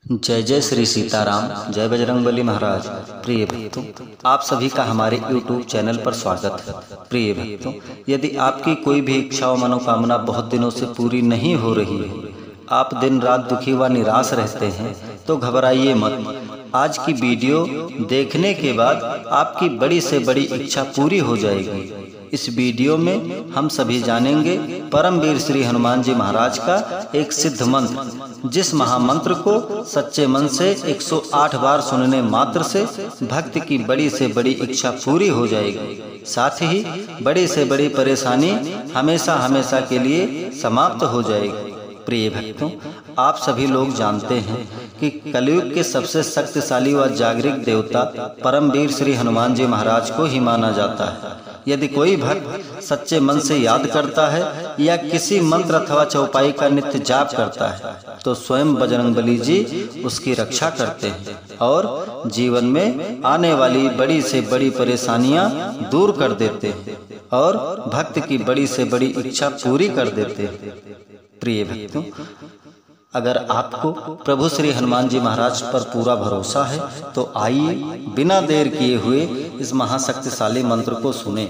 जय जय श्री सीताराम, जय बजरंगबली महाराज। प्रिय भक्तों, आप सभी का हमारे YouTube चैनल पर स्वागत है। प्रिय भक्तों, यदि आपकी कोई भी इच्छा और मनोकामना बहुत दिनों से पूरी नहीं हो रही है, आप दिन रात दुखी व निराश रहते हैं, तो घबराइए मत। आज की वीडियो देखने के बाद आपकी बड़ी से बड़ी इच्छा पूरी हो जाएगी। इस वीडियो में हम सभी जानेंगे परमवीर श्री हनुमान जी महाराज का एक सिद्ध मंत्र, जिस महामंत्र को सच्चे मन से 108 बार सुनने मात्र से भक्त की बड़ी से बड़ी इच्छा पूरी हो जाएगी। साथ ही बड़ी से बड़ी परेशानी हमेशा हमेशा के लिए समाप्त हो जाएगी। प्रिय भक्तों, आप सभी लोग जानते हैं कि कलयुग के सबसे शक्तिशाली व जागृत देवता परमवीर श्री हनुमान जी महाराज को ही माना जाता है। यदि कोई भक्त सच्चे मन से याद करता है या किसी मंत्र अथवा चौपाई का नित्य जाप करता है, तो स्वयं बजरंगबली जी उसकी रक्षा करते हैं और जीवन में आने वाली बड़ी से बड़ी परेशानियां दूर कर देते हैं और भक्त की बड़ी से बड़ी इच्छा पूरी कर देते हैं। प्रिय भक्तों, अगर आपको प्रभु श्री हनुमान जी महाराज पर पूरा भरोसा है, तो आइए बिना देर किए हुए इस महाशक्तिशाली मंत्र को सुने।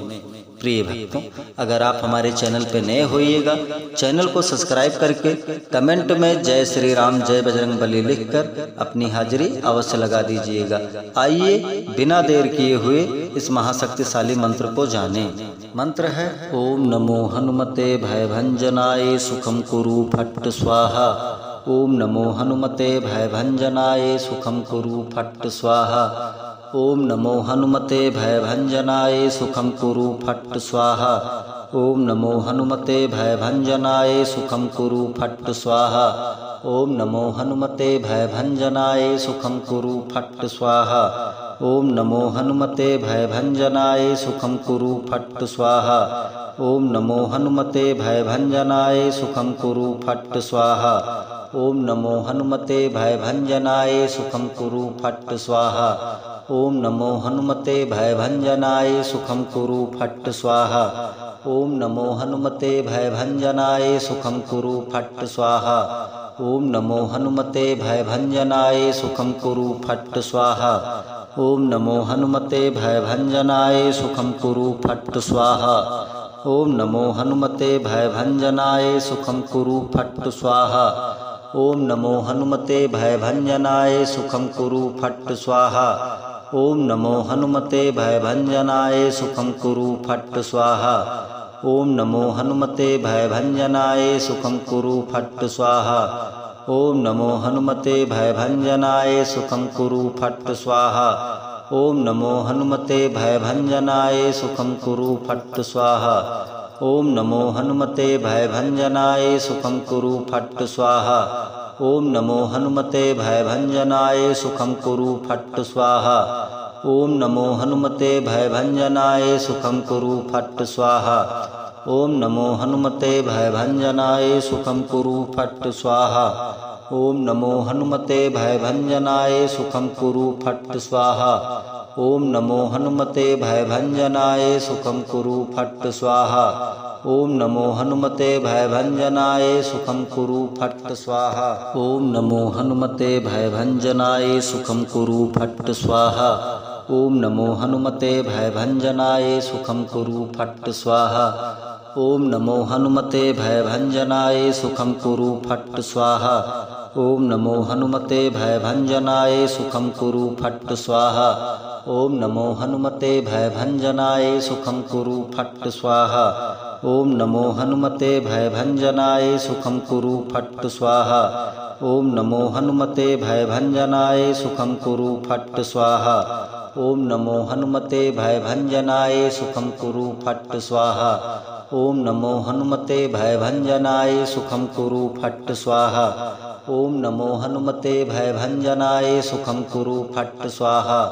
प्रिय भक्तों, अगर आप हमारे चैनल पर नए होइएगा, चैनल को सब्सक्राइब करके कमेंट में जय श्री राम जय बजरंगबली लिखकर अपनी हाजिरी अवश्य लगा दीजिएगा। आइए बिना देर किए हुए इस महाशक्तिशाली मंत्र को जानें। मंत्र है ओम नमो हनुमते भयभंजनाय सुखम कुरु फट्ट स्वाहा। ओम नमो हनुमते भयभंजनाय सुखम कुरु फट्ट स्वाहा। ओम नमो हनुमते भयभंजनाय सुखम कुरु फट्ट स्वाहा। ओम नमो हनुमते भयभंजनाय सुखम कुरु फट्ट स्वाहा। ओम नमो हनुमते भयभंजनाय सुखम कुरु फट्ट स्वाहा। ओम नमो हनुमते भयभंजनाय सुखम कुरु फट्ट स्वाहा। ओम नमो हनुमते भयभंजनाय सुखम कुरु फट्ट स्वाहा। ओम नमो हनुमते भयभंजनाय सुखम कुरु फट्ट स्वाहा। ओम नमो हनुमते भयभंजनाय सुखम कुरु फट्ट स्वाहा। ओम नमो हनुमते भयभंजनाय सुखम कुरु फट्ट स्वाहा। ओम नमो हनुमते भयभंजनाय सुखम कुरु फट्ट स्वाहा। ओम नमो हनुमते भयभंजनाय सुखम कुरु फट्ट स्वाहा। ओम नमो हनुमते भयभंजनाय सुखम कुरु फट्ट स्वाहा। ओम नमो हनुमते भयभंजनाय सुखम कुरु फट्ट स्वाहा। ओम नमो हनुमते भयभंजनाय सुखम कुरु फट्ट स्वाहा। ओम नमो हनुमते भयभंजनाय सुखम कुरु फट्ट स्वाहा। ओम नमो हनुमते भयभंजनाय सुखम कुरु फट्ट स्वाहा। ओम नमो हनुमते भयभंजनाय सुखम कुरु फट्ट स्वाहा। ओम नमो हनुमते भयभंजनाय सुखम कुरु फट्ट स्वाहा। ओम नमो हनुमते भयभंजनाय सुखम कुरु फट्ट स्वाहा। ओम नमो हनुमते भयभंजनाय सुखम कुरु फट्ट स्वाहा। ओम नमो हनुमते भयभंजनाय सुखम कुरु फट्ट स्वाहा। ओम नमो हनुमते भयभंजनाय सुखम कुरु फट्ट स्वाहा। ओम नमो हनुमते भयभंजनाय सुखम कुरु फट्ट स्वाहा। ओम नमो हनुमते भयभंजनाय सुखम कुरु फट्ट स्वाहा। ओम नमो हनुमते भयभंजनाय सुखम कुरु फट्ट स्वाहा। ओम नमो हनुमते भयभंजनाय सुखम कुरु फट्ट स्वाहा। ओम नमो हनुमते भयभंजनाय सुखम कुरु फट्ट स्वाहा। ओम नमो हनुमते भयभंजनाय सुखम कुरु फट्ट स्वाहा। ओम नमो हनुमते भयभंजनाय सुखम कुरु फट्ट स्वाहा। ओम नमो हनुमते भयभंजनाय सुखम कुरु फट्ट स्वाहा। ओम नमो हनुमते भयभंजनाय सुखम कुरु फट्ट स्वाहा। ओम नमो हनुमते भयभंजनाय सुखम कुरु फट्ट स्वाहा। ओम नमो हनुमते भयभंजनाय सुखम कुरु फट्ट स्वाहा। ओम नमो हनुमते भयभंजनाय सुखम कुरु फट्ट स्वाहा।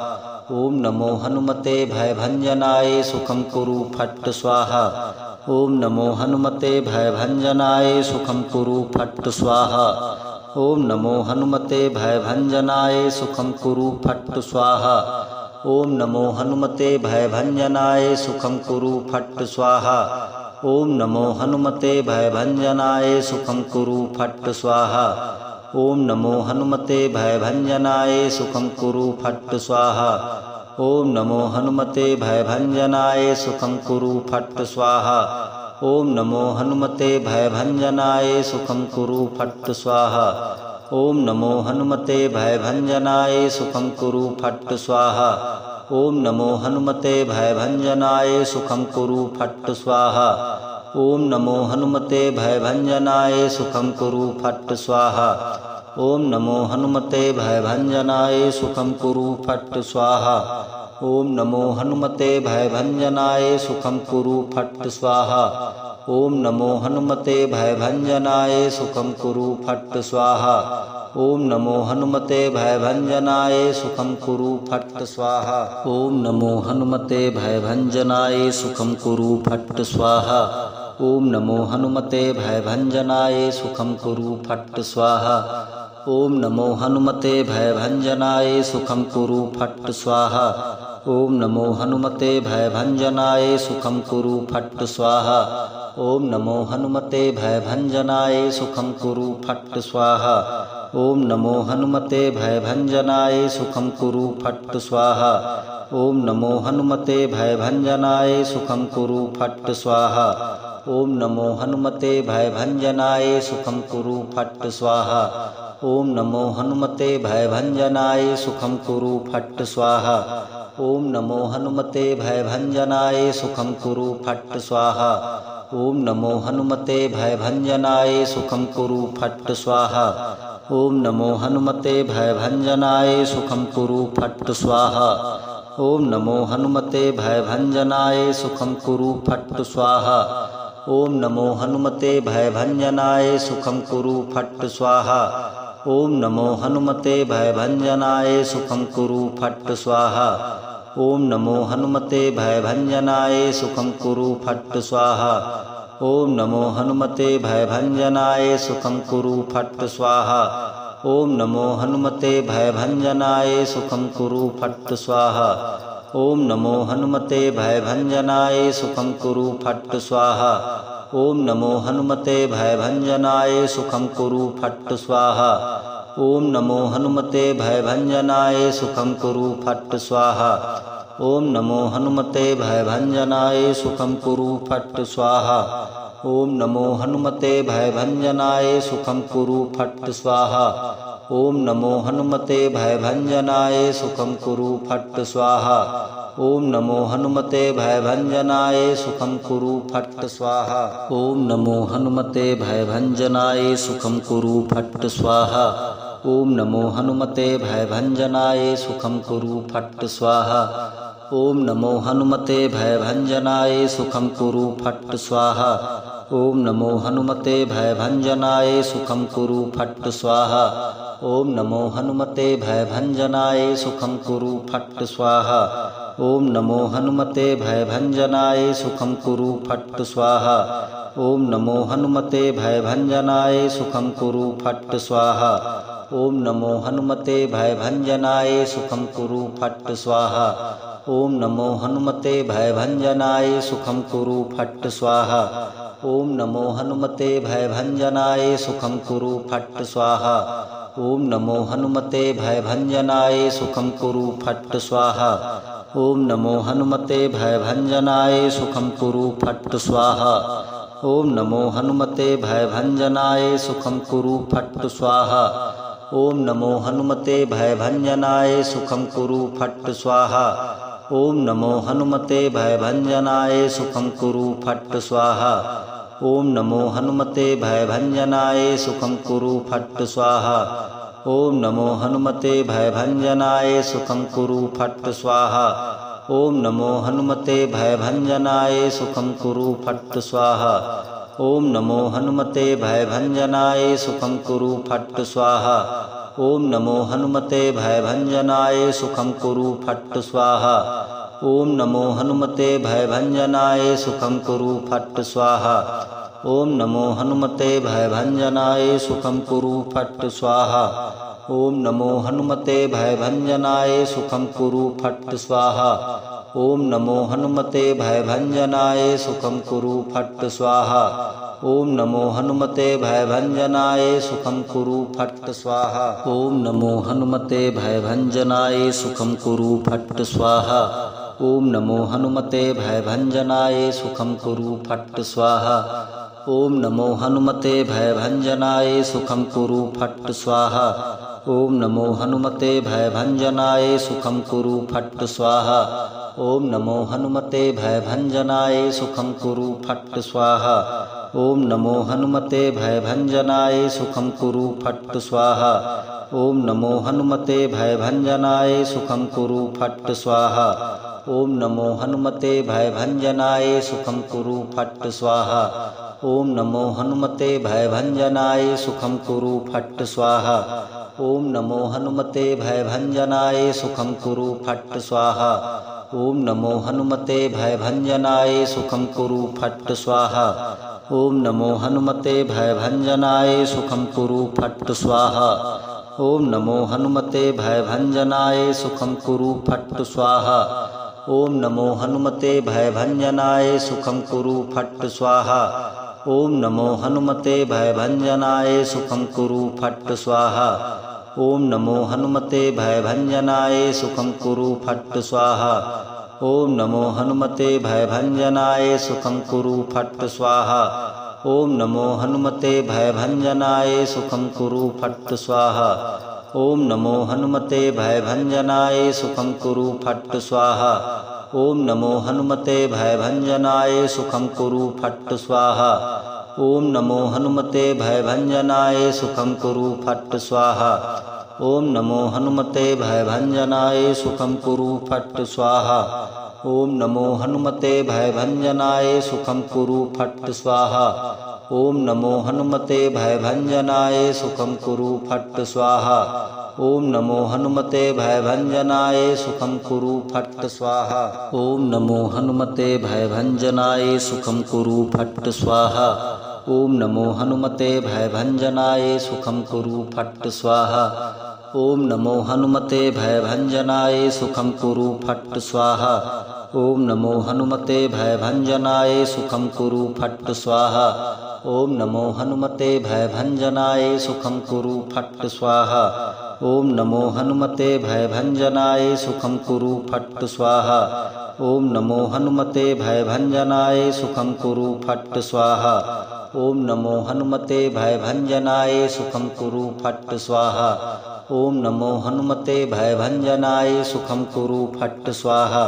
ओम नमो हनुमते भयभंजनाय सुखम कुरु फट्ट स्वाहा। ओम नमो हनुमते भयभंजनाय सुखम कुरु फट्ट स्वाहा। ओम नमो हनुमते भयभंजनाय सुखम कुरु फट्ट स्वाहा। ओम नमो हनुमते भयभंजनाय सुखम कुरु फट्ट स्वाहा। ओम नमो हनुमते भयभंजनाय सुखम कुरु फट्ट स्वाहा। ओम नमो हनुमते भयभंजनाय सुखं कुरु फट् स्वाहा। ओम नमो हनुमते भयभंजनाय सुखं कुरु फट् स्वाहा। ओम नमो हनुमते भयभंजनाय सुखं कुरु फट् स्वाहा। ओम नमो हनुमते भयभंजनाय सुखं कुरु फट् स्वाहा। ओम नमो हनुमते भयभंजनाय सुखं कुरु फट् स्वाहा। ओम नमो हनुमते भयभंजनाय सुखं कुरु फट् स्वाहा। ओम नमो हनुमते भयभंजनाय सुखं कुरु फट् स्वाहा। ओम नमो हनुमते भयभंजनाय सुखं कुरु फट् स्वाहा। ओम नमो हनुमते भयभंजनाय सुखं कुरु फट् स्वाहा। ओम नमो हनुमते भयभंजनाय सुखं कुरु फट् स्वाहा। ओम नमो हनुमते भयभंजनाय सुखं कुरु फट् स्वाहा। ओम नमो हनुमते भयभंजनाय सुखं कुरु फट् स्वाहा। ओम नमो हनुमते भयभंजनाय सुखं कुरु फट् स्वाहा। ओम नमो हनुमते भयभंजनाय सुखं कुरु फट् स्वाहा। ओम नमो हनुमते भयभंजनाय सुखं कुरु फट् स्वाहा। ओम नमो हनुमते भयभंजनाय सुखं कुरु फट् स्वाहा। ओम नमो हनुमते भयभंजनाय सुखं कुरु फट् स्वाहा। ओम नमो हनुमते भयभंजनाय सुखं कुरु फट् स्वाहा। ओम नमो हनुमते भयभंजनाय सुखं कुरु फट् स्वाहा। ओम नमो हनुमते भयभंजनाय सुखं कुरु फट् स्वाहा। ओम नमो हनुमते भयभंजनाय सुखं कुरु फट् स्वाहा। ओम नमो हनुमते भयभंजनाय सुखं कुरु फट् स्वाहा। ओम नमो हनुमते भयभंजनाय सुखं कुरु फट् स्वाहा। ओम नमो हनुमते भयभंजनाय सुखं कुरु फट् स्वाहा। ओम नमो हनुमते भयभंजनाय सुखं कुरु फट् स्वाहा। ओम नमो हनुमते भयभंजनाय सुखं कुरु फट् स्वाहा। ओम नमो हनुमते भयभंजनाय सुखं कुरु फट् स्वाहा। ओम नमो हनुमते भयभंजनाय सुखं कुरु फट् स्वाहा। ओम नमो हनुमते भयभंजनाय सुखं कुरु फट् स्वाहा। ओम नमो हनुमते भयभंजनाय सुखं कुरु फट् स्वाहा। ओम नमो हनुमते भयभंजनाय सुखं कुरु फट् स्वाहा। ओम नमो हनुमते भयभंजनाय सुखं कुरु फट् स्वाहा। ओम नमो हनुमते भयभंजनाय सुखं कुरु फट् स्वाहा। ओम नमो हनुमते भयभंजनाय सुखं कुरु फट् स्वाहा। ओम नमो हनुमते भयभंजनाय सुखं कुरु फट् स्वाहा। ओम नमो हनुमते भयभंजनाय सुखं कुरु फट् स्वाहा। ओम नमो हनुमते भयभंजनाय सुखं कुरु फट् स्वाहा। ओम नमो हनुमते भयभंजनाय सुखं कुरु फट् स्वाहा। ओम नमो हनुमते भयभंजनाय सुखं कुरु फट् स्वाहा। ओम नमो हनुमते भयभंजनाय सुखं कुरु फट् स्वाहा। ओम नमो हनुमते भयभंजनाय सुखं कुरु फट् स्वाहा। ओम नमो हनुमते भयभंजनाय सुखं कुरु फट् स्वाहा। ओम नमो हनुमते भयभंजनाय सुखं कुरु फट् स्वाहा। ओम नमो हनुमते भयभंजनाय सुखं कुरु फट् स्वाहा। ओम नमो हनुमते भयभंजनाय सुखं कुरु फट् स्वाहा। ओम नमो हनुमते भयभंजनाय सुखं कुरु फट् स्वाहा। ओम नमो हनुमते भयभंजनाय सुखं कुरु फट् स्वाहा। ओम नमो हनुमते भयभंजनाय सुखं कुरु फट् स्वाहा। ओम नमो हनुमते भयभंजनाय सुखं कुरु फट् स्वाहा। ओम नमो हनुमते भयभंजनाय सुखं कुरु फट् स्वाहा। ओम नमो हनुमते भयभंजनाय सुखं कुरु फट् स्वाहा। ओम नमो हनुमते भयभंजनाय सुखं कुरु फट् स्वाहा। ओम नमो हनुमते भयभंजनाय सुखं कुरु फट् स्वाहा। ओम नमो हनुमते भयभंजनाय सुखं कुरु फट् स्वाहा। ओम नमो हनुमते भयभंजनाय सुखं कुरु फट् स्वाहा। ओम नमो हनुमते भयभंजनाय सुखं कुरु फट् स्वाहा। ओम नमो हनुमते भयभंजनाय सुखं कुरु फट् स्वाहा। ओम नमो हनुमते भयभंजनाय सुखं कुरु फट् स्वाहा। ओम नमो हनुमते भयभंजनाय सुखं कुरु फट् स्वाहा। ओम नमो हनुमते भयभंजनाय सुखम कुरु फट् स्वाहा। ओम नमो हनुमते भयभंजनाय सुखम कुरु फट् स्वाहा। ओम नमो हनुमते भयभंजनाय सुखम कुरु फट् स्वाहा। ओम नमो हनुमते भयभंजनाय सुखम कुरु फट् स्वाहा। ओम नमो हनुमते भयभंजनाय सुखम कुरु फट् स्वाहा। ओम नमो हनुमते भयभंजनाय सुखम कुरु फट् स्वाहा। ओम नमो हनुमते भयभंजनाय सुखम कुरु फट् स्वाहा। ओम नमो हनुमते भयभंजनाय सुखम कुरु फट् स्वाहा। ओम नमो हनुमते भयभंजनाय सुखम कुरु फट् स्वाहा। ओम नमो हनुमते भयभंजनाय सुखम कुरु फट् स्वाहा। ओम नमो हनुमते भयभंजनाय सुखम कुरु फट् स्वाहा। ओम नमो हनुमते भयभंजनाय सुखम कुरु फट् स्वाहा। ओम नमो हनुमते भयभंजनाय सुखम कुरु फट् स्वाहा। ओम नमो हनुमते भयभंजनाय सुखम कुरु फट् स्वाहा। ओम नमो हनुमते भयभंजनाय सुखम कुरु फट् स्वाहा। ओम नमो हनुमते भयभंजनाय सुखम कुरु फट् स्वाहा। ओम नमो हनुमते भयभंजनाय सुखम कुरु फट् स्वाहा। ओम नमो हनुमते भयभंजनाय सुखम कुरु फट् स्वाहा। ओम नमो हनुमते भयभंजनाय सुखम कुरु फट् स्वाहा। ओम नमो हनुमते भयभंजनाय सुखम कुरु फट् स्वाहा। ओम नमो हनुमते भयभंजनाय सुखम कुरु फट् स्वाहा। ओम नमो हनुमते भयभंजनाय सुखम कुरु फट् स्वाहा। ओम नमो हनुमते भयभंजनाय सुखम कुरु फट् स्वाहा। ओम नमो हनुमते भयभंजनाय सुखम कुरु फट् स्वाहा। ओम नमो हनुमते भयभंजनाय सुखम कुरु फट् स्वाहा। ओम नमो हनुमते भयभंजनाय सुखम कुरु फट् स्वाहा। ओम नमो हनुमते भयभंजनाय सुखम कुरु फट् स्वाहा। ओम नमो हनुमते भयभंजनाय सुखम कुरु फट् स्वाहा। ओम नमो हनुमते भयभंजनाय सुखम कुरु फट् स्वाहा। ओम नमो हनुमते भयभंजनाय सुखम कुरु फट् स्वाहा। ओम नमो हनुमते भयभंजनाय सुखम कुरु फट् स्वाहा। ओम नमो हनुमते भयभंजनाय सुखम कुरु फट् स्वाहा। ओम नमो हनुमते भयभंजनाय सुखम कुरु फट् स्वाहा। ओम नमो हनुमते भयभंजनाय सुखम कुरु फट् स्वाहा। ओम नमो हनुमते भयभंजनाय सुखम कुरु फट् स्वाहा।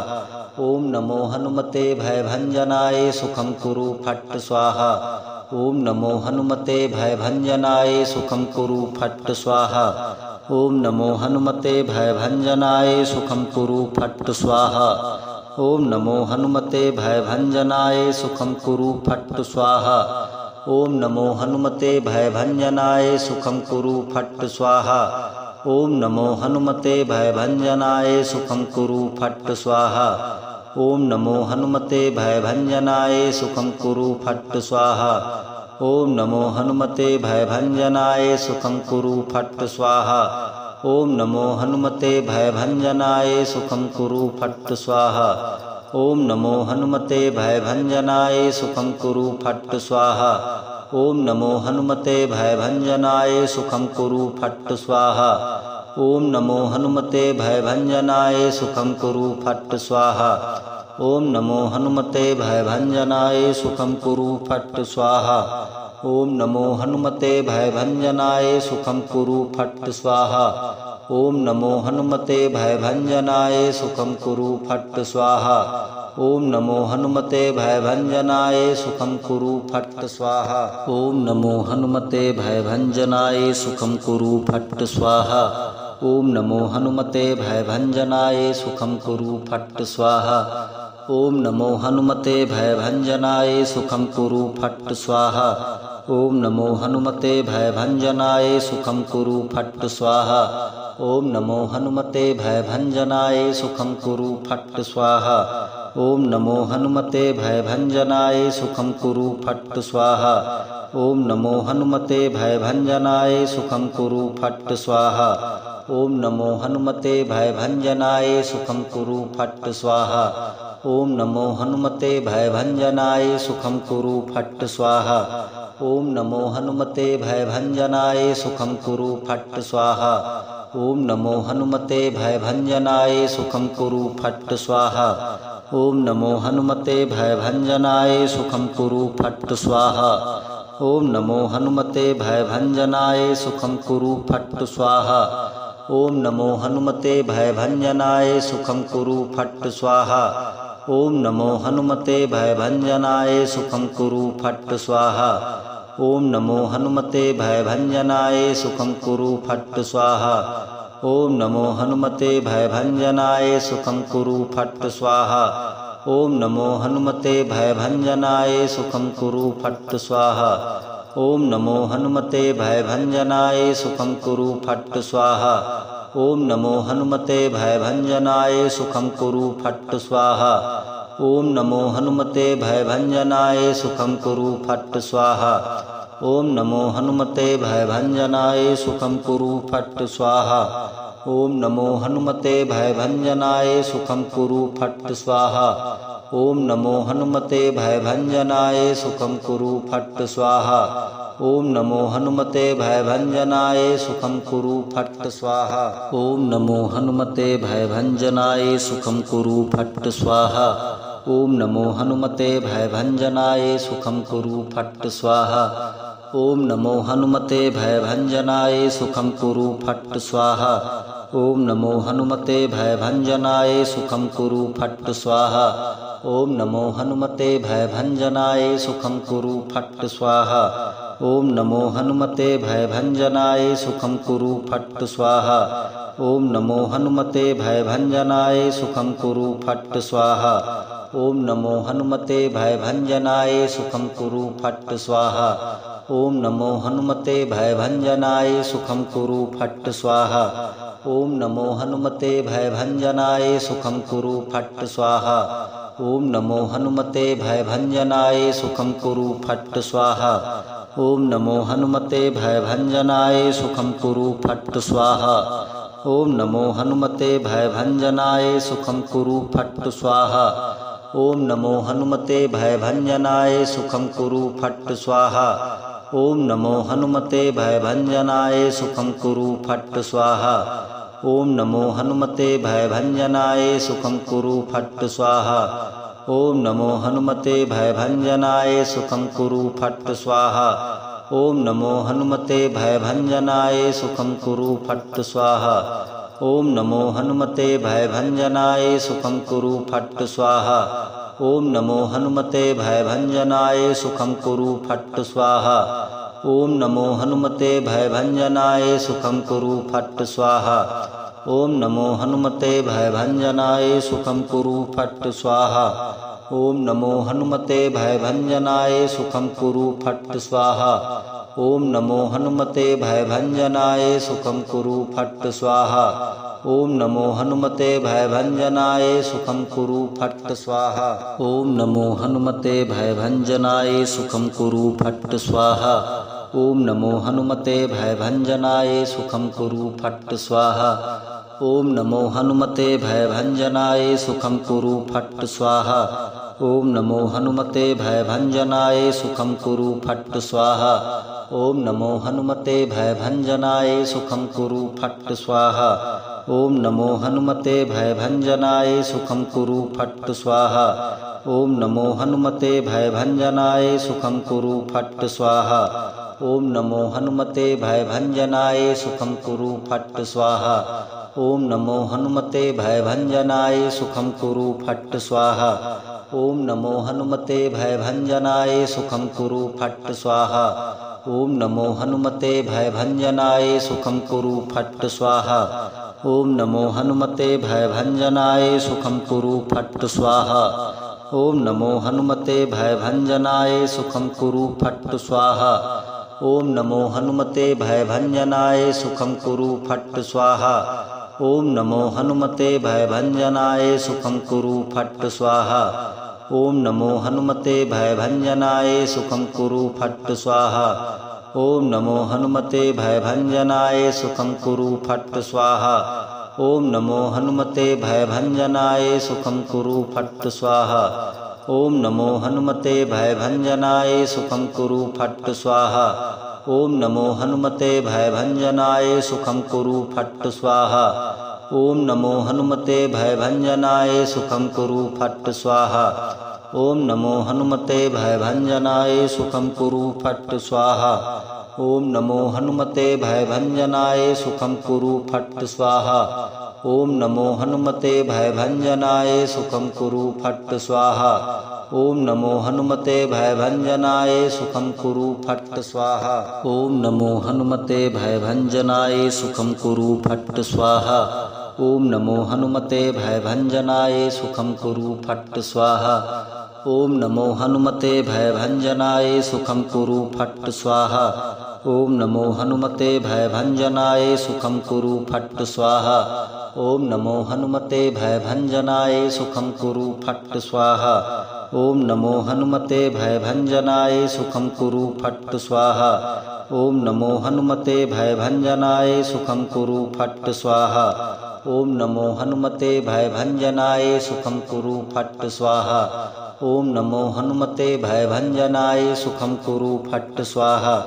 ओम नमो हनुमते भयभंजनाय सुखम कुरु फट् स्वाहा। ओम नमो हनुमते भयभंजनाय सुखम कुरु फट् स्वाहा। ओम नमो हनुमते भयभंजनाय सुखम कुरु फट् स्वाहा। ओम नमो हनुमते भयभंजनाय सुखम कुरु फट् स्वाहा। ओम नमो हनुमते भयभंजनाय सुखम कुरु फट् स्वाहा। ओम नमो हनुमते भयभंजनाय सुखम कुरु फट् स्वाहा। ओम नमो हनुमते भयभंजनाय सुखम कुरु फट् स्वाहा। ओम नमो हनुमते भयभंजनाय सुखम कुरु फट् स्वाहा। ओम नमो हनुमते भयभंजनाय सुखम कुरु फट् स्वाहा। ओम नमो हनुमते भयभंजनाय सुखम कुरु फट् स्वाहा। ओम नमो हनुमते भयभंजनाय सुखम कुरु फट् स्वाहा। ओम नमो हनुमते भयभंजनाय सुखम कुरु फट् स्वाहा। ओम नमो हनुमते भयभंजनाय सुखम कुरु फट् स्वाहा। ओम नमो हनुमते भयभंजनाय सुखम कुरु फट् स्वाहा। ओम नमो हनुमते भयभंजनाय सुखम कुरु फट् स्वाहा। ओम नमो हनुमते भयभंजनाय सुखम कुरु फट् स्वाहा। ओम नमो हनुमते भयभंजनाय सुखम कुरु फट् स्वाहा। ओम नमो हनुमते भयभंजनाय सुखम कुरु फट् स्वाहा। ओम नमो हनुमते भयभंजनाय सुखम कुरु फट् स्वाहा। ओम नमो हनुमते भयभंजनाय सुखम कुरु फट् स्वाहा। ओम नमो हनुमते भयभंजनाय सुखम कुरु फट् स्वाहा। ओम नमो हनुमते भयभंजनाय सुखम कुरु फट् स्वाहा। ओम नमो हनुमते भयभंजनाय सुखम कुरु फट् स्वाहा। ओम नमो हनुमते भयभंजनाय सुखम कुरु फट् स्वाहा। ओम नमो हनुमते भयभंजनाय सुखम कुरु फट् स्वाहा। ओम नमो हनुमते भयभंजनाय सुखम कुरु फट् स्वाहा। ओम नमो हनुमते भयभंजनाय सुखम कुरु फट् स्वाहा। ओम नमो हनुमते भयभंजनाय सुखम कुरु फट् स्वाहा। ओम नमो हनुमते भयभंजनाय सुखम कुरु फट् स्वाहा। ओम नमो हनुमते भयभंजनाय सुखम कुरु फट् स्वाहा। ओम नमो हनुमते भयभंजनाय सुखम कुरु फट् स्वाहा। ओम नमो हनुमते भयभंजनाय सुखम कुरु फट् स्वाहा। ओम नमो हनुमते भयभंजनाय सुखम कुरु फट् स्वाहा। ओम नमो हनुमते भयभंजनाय सुखम कुरु फट् स्वाहा। ओम नमो हनुमते भयभंजनाय सुखम कुरु फट् स्वाहा। ओम नमो हनुमते भयभंजनाय सुखम कुरु फट् स्वाहा। ओम नमो हनुमते भयभंजनाय सुखम कुरु फट् स्वाहा। ओम नमो हनुमते भयभंजनाय सुखम कुरु फट् स्वाहा। ओम नमो हनुमते भयभंजनाय सुखम कुरु फट् स्वाहा। ओम नमो हनुमते भयभंजनाय सुखम कुरु फट् स्वाहा। ओम नमो हनुमते भयभंजनाय सुखम कुरु फट् स्वाहा। ओम नमो हनुमते भयभंजनाय सुखम कुरु फट् स्वाहा। ओम नमो हनुमते भयभंजनाय सुखम कुरु फट् स्वाहा। ओम नमो हनुमते भयभंजनाय सुखम कुरु फट् स्वाहा। ओम नमो हनुमते भयभंजनाय सुखम कुरु फट् स्वाहा। ओम नमो हनुमते भयभंजनाय सुखम कुरु फट् स्वाहा। ओम नमो हनुमते भयभंजनाय सुखम कुरु फट् स्वाहा। ओम नमो हनुमते भयभंजनाय सुखम कुरु फट् स्वाहा। ओम नमो हनुमते भयभंजनाय सुखम कुरु फट् स्वाहा। ओम नमो हनुमते भयभंजनाय सुखम कुरु फट् स्वाहा। ओम नमो हनुमते भयभंजनाय सुखम कुरु फट् स्वाहा। ओम नमो हनुमते भयभंजनाय सुखम कुरु फट् स्वाहा। ओम नमो हनुमते भयभंजनाय सुखम कुरु फट् स्वाहा। ओम नमो हनुमते भयभंजनाय सुखम कुरु फट् स्वाहा। ओम नमो हनुमते भयभंजनाय सुखम कुरु फट् स्वाहा। ओम नमो हनुमते भयभंजनाय सुखम कुरु फट् स्वाहा। ओम नमो हनुमते भयभंजनाय सुखम कुरु फट् स्वाहा। ओम नमो हनुमते भयभंजनाय सुखम कुरु फट् स्वाहा। ओम नमो हनुमते भयभंजनाय सुखम कुरु फट् स्वाहा। ओम नमो हनुमते भयभंजनाय सुखम कुरु फट् स्वाहा। ओम नमो हनुमते भयभंजनाय सुखम कुरु फट् स्वाहा। ओम नमो हनुमते भयभंजनाय सुखम कुरु फट् स्वाहा। ओम नमो हनुमते भयभंजनाय सुखम कुरु फट् स्वाहा। ओम नमो हनुमते भयभंजनाय सुखम कुरु फट् स्वाहा। ओम नमो हनुमते भयभंजनाय सुखम कुरु फट् स्वाहा। ओम नमो हनुमते भयभंजनाय सुखम कुरु फट् स्वाहा। ओम नमो हनुमते भयभंजनाय सुखम कुरु फट् स्वाहा। ओम नमो हनुमते भयभंजनाय सुखम कुरु फट् स्वाहा। ओम नमो हनुमते भयभंजनाय सुखम कुरु फट् स्वाहा। ओम नमो हनुमते भयभंजनाय सुखम कुरु फट् स्वाहा। ओम नमो हनुमते भयभंजनाय सुखम कुरु फट् स्वाहा। ओम नमो हनुमते भयभंजनाय सुखम कुरु फट् स्वाहा। ओम नमो हनुमते भयभंजनाय सुखम कुरु फट् स्वाहा। ओम नमो हनुमते भयभंजनाय सुखम कुरु फट् स्वाहा। ओम नमो हनुमते भयभंजनाय सुखम कुरु फट् स्वाहा। ओम नमो हनुमते भयभंजनाय सुखम कुरु फट् स्वाहा। ओम नमो हनुमते भयभंजनाय सुखम कुरु फट् स्वाहा। ओम नमो हनुमते भयभंजनाय सुखम कुरु फट् स्वाहा। ओम नमो हनुमते भयभंजनाय सुखम कुरु फट् स्वाहा। ओम नमो हनुमते भयभंजनाय सुखम कुरु फट् स्वाहा। ओम नमो हनुमते भयभंजनाय सुखम कुरु फट् स्वाहा। ओम नमो हनुमते भयभंजनाय सुखम कुरु फट् स्वाहा। ओम नमो हनुमते भयभंजनाय सुखम कुरु फट् स्वाहा। ओम नमो हनुमते भयभंजनाय सुखं कुरु फट् स्वाहा। ओम नमो हनुमते भयभंजनाय सुखं कुरु फट् स्वाहा। ओम नमो हनुमते भयभंजनाय सुखं कुरु फट् स्वाहा। ओम नमो हनुमते भयभंजनाय सुखं कुरु फट् स्वाहा। ओम नमो हनुमते भयभंजनाय सुखं कुरु फट् स्वाहा। ओम नमो हनुमते भयभंजनाय सुखं कुरु फट् स्वाहा। ओम नमो हनुमते भयभंजनाय सुखं कुरु फट् स्वाहा। ओम नमो हनुमते भयभंजनाय सुखं कुरु फट् स्वाहा। ओम नमो हनुमते भयभंजनाय सुखं कुरु फट् स्वाहा। ओम नमो हनुमते भयभंजनाय सुखं कुरु फट् स्वाहा। ओम नमो हनुमते भयभंजनाय सुखं कुरु फट् स्वाहा। ओम नमो हनुमते भयभंजनाय सुखं कुरु फट् स्वाहा। ओम नमो हनुमते भयभंजनाय सुखं कुरु फट् स्वाहा। ओम नमो हनुमते भयभंजनाय सुखं कुरु फट् स्वाहा। ओम नमो हनुमते भयभंजनाय सुखं कुरु फट् स्वाहा। ओम नमो हनुमते भयभंजनाय सुखं कुरु फट् स्वाहा। ओम नमो हनुमते भयभंजनाय सुखं कुरु फट् स्वाहा।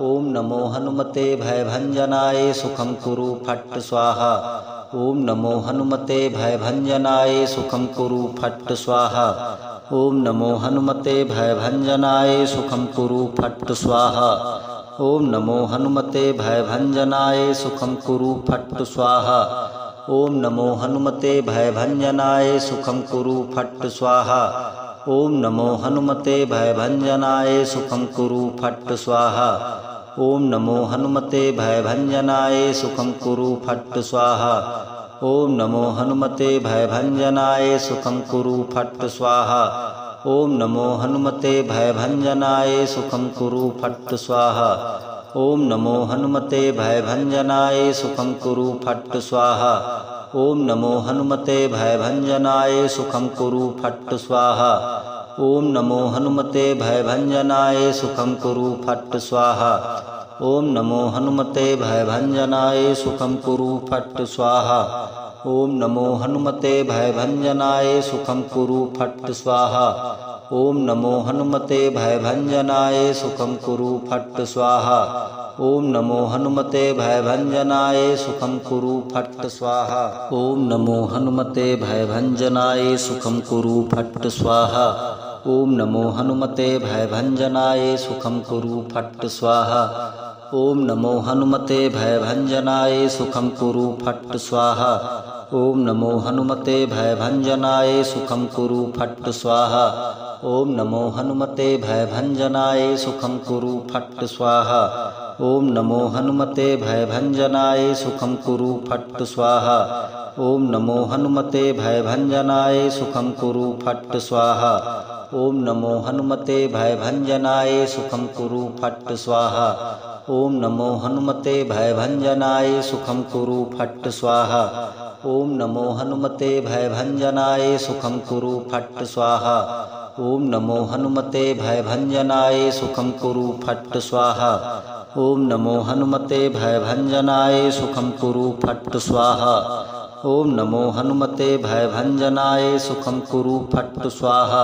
ओम नमो हनुमते भयभंजनाय सुखं कुरु फट् स्वाहा। ओम नमो हनुमते भयभंजनाय सुखं कुरु फट् स्वाहा। ओम नमो हनुमते भयभंजनाय सुखं कुरु फट् स्वाहा। ओम नमो हनुमते भयभंजनाय सुखं कुरु फट् स्वाहा। ओम नमो हनुमते भयभंजनाय सुखं कुरु फट् स्वाहा। ओम नमो हनुमते भयभंजनाय सुखं कुरु फट् स्वाहा। ओम नमो हनुमते भयभंजनाय सुखं कुरु फट् स्वाहा। ओम नमो हनुमते भयभंजनाय सुखं कुरु फट् स्वाहा। ओम नमो हनुमते भयभंजनाय सुखं कुरु फट् स्वाहा। ओम नमो हनुमते भयभंजनाय सुखं कुरु फट् स्वाहा। ओम नमो हनुमते भयभंजनाय सुखं कुरु फट् स्वाहा। ओम नमो हनुमते भयभंजनाय सुखं कुरु फट् स्वाहा। ओम नमो हनुमते भयभंजनाय सुखं कुरु फट् स्वाहा। ओम नमो हनुमते भयभंजनाय सुखं कुरु फट् स्वाहा। ओम नमो हनुमते भयभंजनाय सुखं कुरु फट् स्वाहा। ओम नमो हनुमते भयभंजनाय सुखं कुरु फट् स्वाहा। ओम नमो हनुमते भयभंजनाय सुखं कुरु फट् स्वाहा। ओम नमो हनुमते भयभंजनाय सुखं कुरु फट् स्वाहा। ओम नमो हनुमते भयभंजनाय सुखं कुरु फट् स्वाहा। ओम नमो हनुमते भयभंजनाय सुखं कुरु फट् स्वाहा। ओम नमो हनुमते भयभंजनाय सुखं कुरु फट् स्वाहा। ओम नमो हनुमते भयभंजनाय सुखं कुरु फट् स्वाहा। ओम नमो हनुमते भयभंजनाय सुखं कुरु फट् स्वाहा। ओम नमो हनुमते भयभंजनाय सुखं कुरु फट् स्वाहा। ओम नमो हनुमते भयभंजनाय सुखं कुरु फट् स्वाहा। ओम नमो हनुमते भयभंजनाय सुखं कुरु फट् स्वाहा। ओम नमो हनुमते भयभंजनाय सुखं कुरु फट् स्वाहा। ओम नमो हनुमते भयभंजनाय सुखं कुरु फट् स्वाहा। ओम नमो हनुमते भयभंजनाय सुखं कुरु फट् स्वाहा।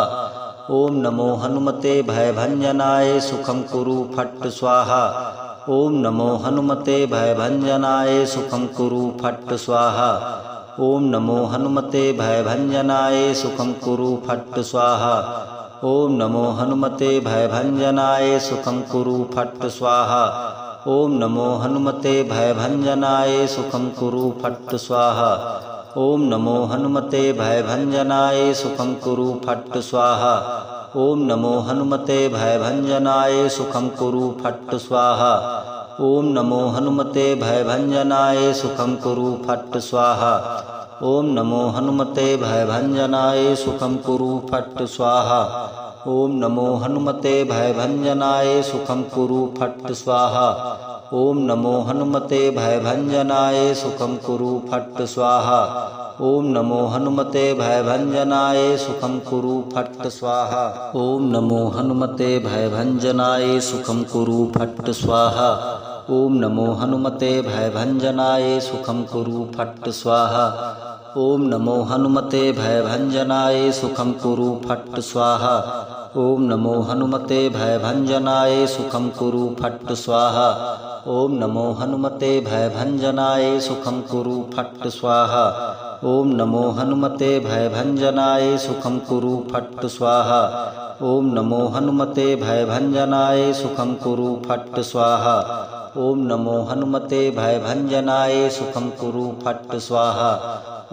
ओम नमो हनुमते भयभंजनाय सुखं कुरु फट् स्वाहा। ओम नमो हनुमते भयभंजनाय सुखं कुरु फट् स्वाहा। ओम नमो हनुमते भयभंजनाय सुखं कुरु फट् स्वाहा। ओम नमो हनुमते भयभंजनाय सुखं कुरु फट् स्वाहा। ओम नमो हनुमते भयभंजनाय सुखं कुरु फट् स्वाहा। ओम नमो हनुमते भयभंजनाय सुखं कुरु फट् स्वाहा। ओम नमो हनुमते भयभंजनाय सुखं कुरु फट् स्वाहा। ओम नमो हनुमते भयभंजनाय सुखं कुरु फट् स्वाहा। ओम नमो हनुमते भयभंजनाय सुखं कुरु फट् स्वाहा। ओम नमो हनुमते भयभंजनाय सुखं कुरु फट् स्वाहा। ओम नमो हनुमते भयभंजनाय सुखं कुरु फट् स्वाहा। ओम नमो हनुमते भयभंजनाय सुखं कुरु फट् स्वाहा। ओम नमो हनुमते भयभंजनाय सुखं कुरु फट् स्वाहा। ओम नमो हनुमते भयभंजनाय सुखं कुरु फट् स्वाहा। ओम नमो हनुमते भयभंजनाय सुखं कुरु फट् स्वाहा। ओम नमो हनुमते भयभंजनाय सुखं कुरु फट् स्वाहा। ओम नमो हनुमते भयभंजनाय सुखं कुरु फट् स्वाहा। ओम नमो हनुमते भयभंजनाय सुखं कुरु फट् स्वाहा। ओम नमो हनुमते भयभंजनाय सुखं कुरु फट् स्वाहा। ओम नमो हनुमते भयभंजनाय सुखं कुरु फट् स्वाहा।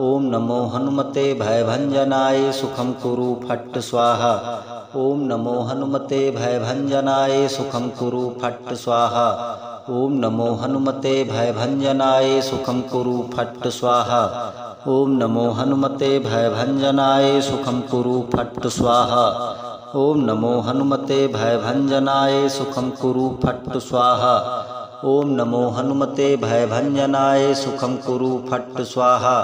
ओम नमो हनुमते भयभंजनाय सुखं कुरु फट् स्वाहा। ओम नमो हनुमते भयभंजनाय सुखं कुरु फट् स्वाहा। ओम नमो हनुमते भयभंजनाय सुखं कुरु फट् स्वाहा। ओम नमो हनुमते भयभंजनाय सुखं कुरु फट् स्वाहा। ओम नमो हनुमते भयभंजनाय सुखं कुरु फट् स्वाहा। ओम नमो हनुमते भयभंजनाय सुखं कुरु फट् स्वाहा।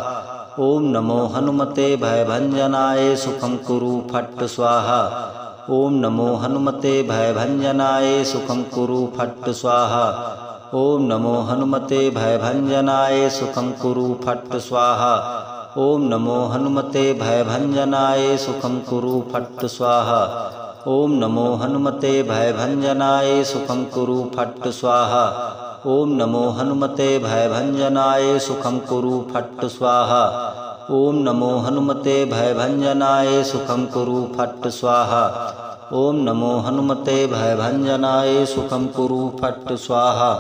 ओम नमो हनुमते भयभंजनाय सुखं कुरु फट् स्वाहा। ओम नमो हनुमते भयभंजनाय सुखं कुरु फट् स्वाहा। ओम नमो हनुमते भयभंजनाय सुखं कुरु फट् स्वाहा। ओम नमो हनुमते भयभंजनाय सुखं कुरु फट् स्वाहा। ओम नमो हनुमते भयभंजनाय सुखं कुरु फट् स्वाहा। ओम नमो हनुमते भयभंजनाय सुखं कुरु फट् स्वाहा। ओम नमो हनुमते भयभंजनाय सुखं कुरु फट् स्वाहा। ओम नमो हनुमते भयभंजनाय सुखं कुरु फट् स्वाहा।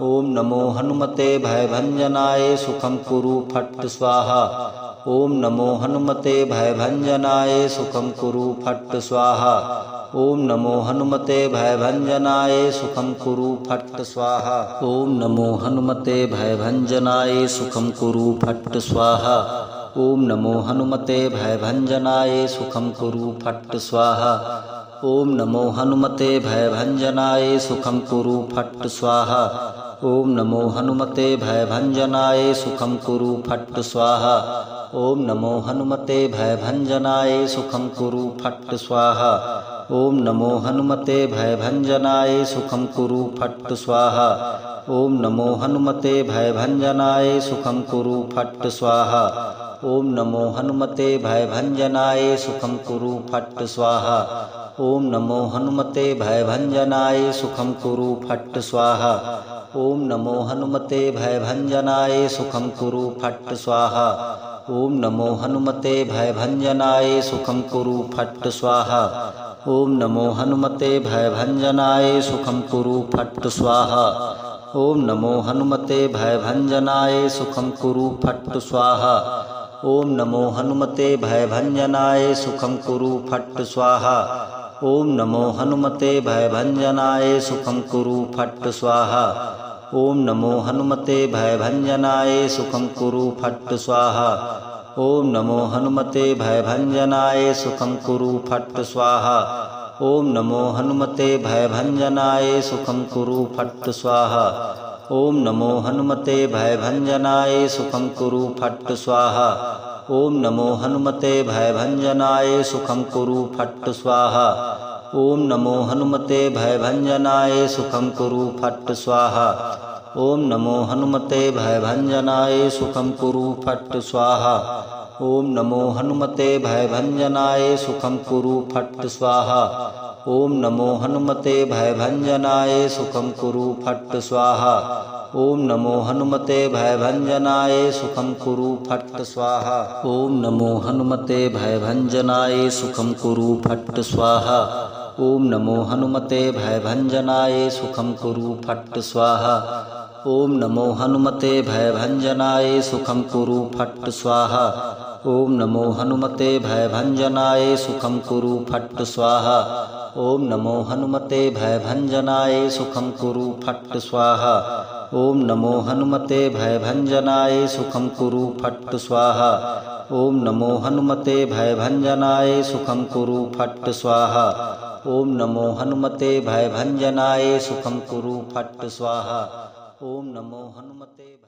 ओम नमो हनुमते भयभंजनाय सुखं कुरु फट् स्वाहा। ओम नमो हनुमते भयभंजनाय सुखं कुरु फट् स्वाहा। ओम नमो हनुमते भयभंजनाय सुखं कुरु फट् स्वाहा। ओम नमो हनुमते भयभंजनाय सुखं कुरु फट् स्वाहा। ओम नमो हनुमते भयभंजनाय सुखं कुरु फट् स्वाहा। ओम नमो हनुमते भयभंजनाय सुखं कुरु फट् स्वाहा। ओम नमो हनुमते भयभंजनाय सुखं कुरु फट् स्वाहा। ओम नमो हनुमते भयभंजनाय सुखं कुरु फट् स्वाहा। ओम नमो हनुमते भयभंजनाय सुखं कुरु फट् स्वाहा। ओम नमो हनुमते भयभंजनाय सुखं कुरु फट् स्वाहा। ओम नमो हनुमते भयभंजनाय सुखं कुरु फट् स्वाहा। ओम नमो हनुमते भयभंजनाय सुखं कुरु फट् स्वाहा। ओम नमो हनुमते भयभंजनाय सुखं कुरु फट् स्वाहा। ओम नमो हनुमते भयभंजनाय सुखं कुरु फट् स्वाहा। ओम नमो हनुमते भयभंजनाय सुखं कुरु फट् स्वाहा। ओम नमो हनुमते भयभंजनाय सुखं कुरु फट् स्वाहा। ओम नमो हनुमते भयभंजनाय सुखं कुरु फट् स्वाहा। ओम नमो हनुमते भयभंजनाय सुखं कुरु फट् स्वाहा। ओम नमो हनुमते भयभंजनाय सुखं कुरु फट् स्वाहा। ओम नमो हनुमते भयभंजनाय सुखं कुरु फट् स्वाहा। ओम नमो हनुमते भयभंजनाय सुखं कुरु फट् स्वाहा। ओम नमो हनुमते भयभंजनाय सुखं कुरु फट् स्वाहा। ओम नमो हनुमते भयभंजनाय सुखं कुरु फट् स्वाहा। ओम नमो हनुमते भयभंजनाय सुखं कुरु फट् स्वाहा। ओम नमो हनुमते भयभंजनाय सुखं कुरु फट् स्वाहा। ओम नमो हनुमते भयभंजनाय सुखं कुरु फट् स्वाहा। ओम नमो हनुमते भयभंजनाय सुखं कुरु फट् स्वाहा। ओम नमो हनुमते भयभंजनाय सुखं कुरु फट् स्वाहा। ओम नमो हनुमते भयभंजनाय सुखं कुरु फट् स्वाहा। ओम नमो हनुमते भयभंजनाय सुखं कुरु फट् स्वाहा। ओम नमो हनुमते भयभंजनाय सुखं कुरु फट् स्वाहा। ओम नमो हनुमते भयभंजनाय सुखं कुरु फट् स्वाहा। ओम नमो हनुमते भयभंजनाय सुखं कुरु फट् स्वाहा। ओम नमो हनुमते भयभंजनाय सुखं कुरु फट् स्वाहा। ओम नमो हनुमते भयभंजनाय सुखं कुरु फट् स्वाहा। ओम नमो हनुमते भयभंजनाय सुखं कुरु फट् स्वाहा। ओम नमो हनुमते